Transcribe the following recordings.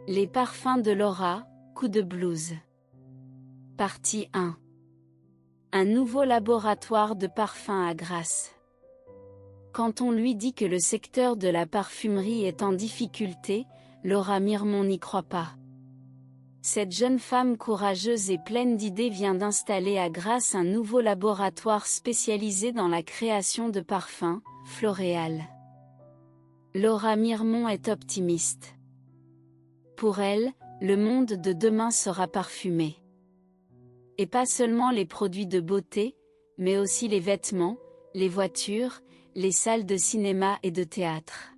Les parfums de Laura, coup de blues. Partie 1. Un nouveau laboratoire de parfums à Grasse. Quand on lui dit que le secteur de la parfumerie est en difficulté, Laura Mirmont n'y croit pas. Cette jeune femme courageuse et pleine d'idées vient d'installer à Grasse un nouveau laboratoire spécialisé dans la création de parfums, Floréal. Laura Mirmont est optimiste. Pour elle, le monde de demain sera parfumé. Et pas seulement les produits de beauté, mais aussi les vêtements, les voitures, les salles de cinéma et de théâtre.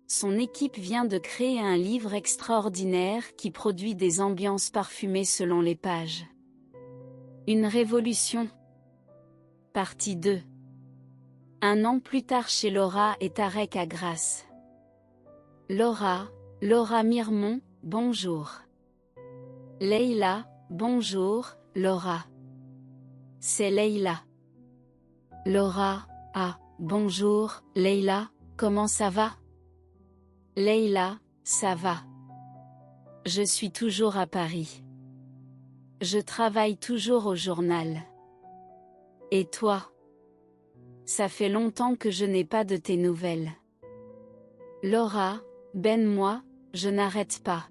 Son équipe vient de créer un livre extraordinaire qui produit des ambiances parfumées selon les pages. Une révolution. Partie 2. Un an plus tard chez Laura et Tarek à Grasse. Laura Mirmont, bonjour. Leïla, bonjour, Laura. C'est Leïla. Laura, bonjour, Leïla, comment ça va? Leïla, ça va. Je suis toujours à Paris. Je travaille toujours au journal. Et toi? Ça fait longtemps que je n'ai pas de tes nouvelles. Laura, moi, je n'arrête pas.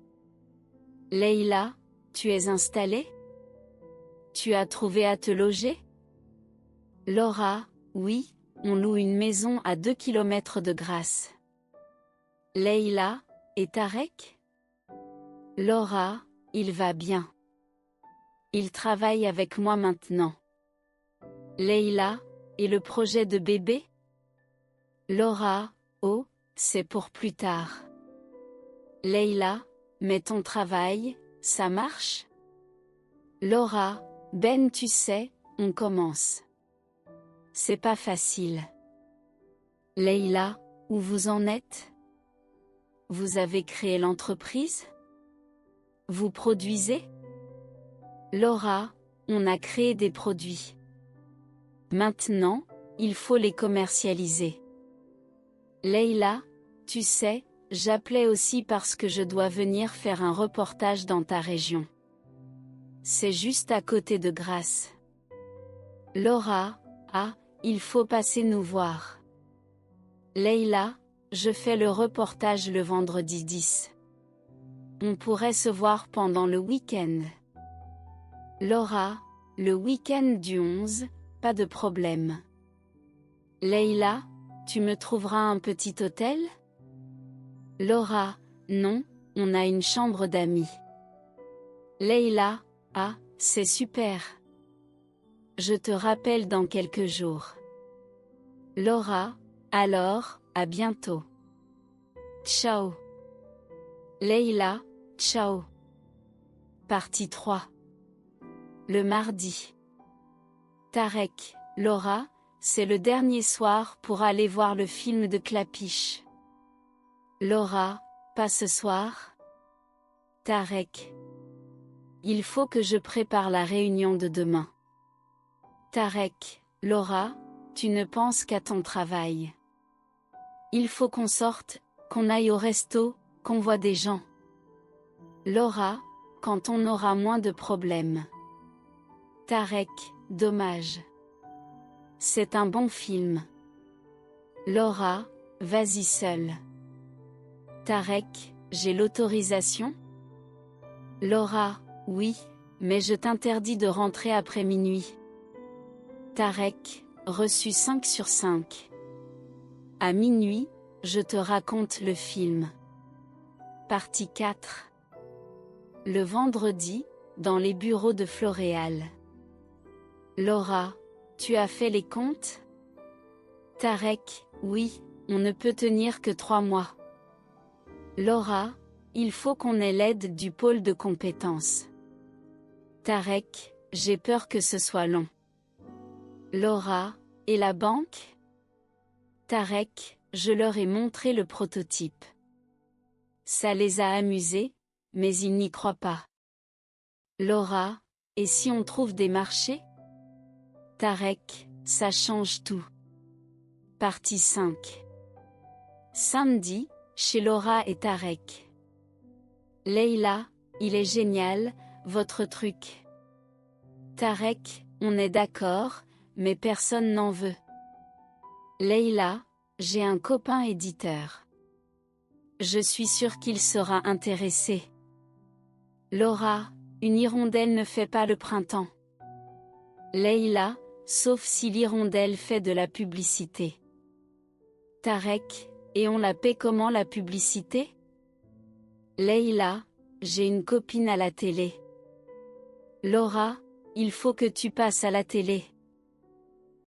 Leïla, tu es installée? Tu as trouvé à te loger? Laura, oui, on loue une maison à 2 km de Grasse. Leïla, et Tarek? Laura, il va bien. Il travaille avec moi maintenant. Leïla, et le projet de bébé? Laura, oh, c'est pour plus tard. Leïla, mais ton travail, ça marche? Laura, tu sais, on commence. C'est pas facile. Leïla, où vous en êtes? Vous avez créé l'entreprise? Vous produisez? Laura, on a créé des produits. Maintenant, il faut les commercialiser. Leïla, tu sais, j'appelais aussi parce que je dois venir faire un reportage dans ta région. C'est juste à côté de Grasse. Laura, il faut passer nous voir. Leïla, je fais le reportage le vendredi 10. On pourrait se voir pendant le week-end. Laura, le week-end du 11, pas de problème. Leïla, tu me trouveras un petit hôtel? Laura, non, on a une chambre d'amis. Leïla, c'est super. Je te rappelle dans quelques jours. Laura, alors, à bientôt. Ciao. Leïla, ciao. Partie 3. Le mardi. Tarek, Laura, c'est le dernier soir pour aller voir le film de Clapiche. Laura, pas ce soir? Tarek. Il faut que je prépare la réunion de demain. Tarek, Laura, tu ne penses qu'à ton travail. Il faut qu'on sorte, qu'on aille au resto, qu'on voit des gens. Laura, quand on aura moins de problèmes. Tarek, dommage. C'est un bon film. Laura, vas-y seule. Tarek, j'ai l'autorisation? Laura, oui, mais je t'interdis de rentrer après minuit. Tarek, reçu 5 sur 5. À minuit, je te raconte le film. Partie 4. Le vendredi, dans les bureaux de Floréal. Laura, tu as fait les comptes? Tarek, oui, on ne peut tenir que 3 mois. Laura, il faut qu'on ait l'aide du pôle de compétences. Tarek, j'ai peur que ce soit long. Laura, et la banque? Tarek, je leur ai montré le prototype. Ça les a amusés, mais ils n'y croient pas. Laura, et si on trouve des marchés? Tarek, ça change tout. Partie 5. Samedi, chez Laura et Tarek. Leïla, il est génial, votre truc. Tarek, on est d'accord, mais personne n'en veut. Leïla, j'ai un copain éditeur. Je suis sûre qu'il sera intéressé. Laura, une hirondelle ne fait pas le printemps. Leïla, sauf si l'hirondelle fait de la publicité. Tarek, et on la paie comment la publicité? Leïla, j'ai une copine à la télé. Laura, il faut que tu passes à la télé.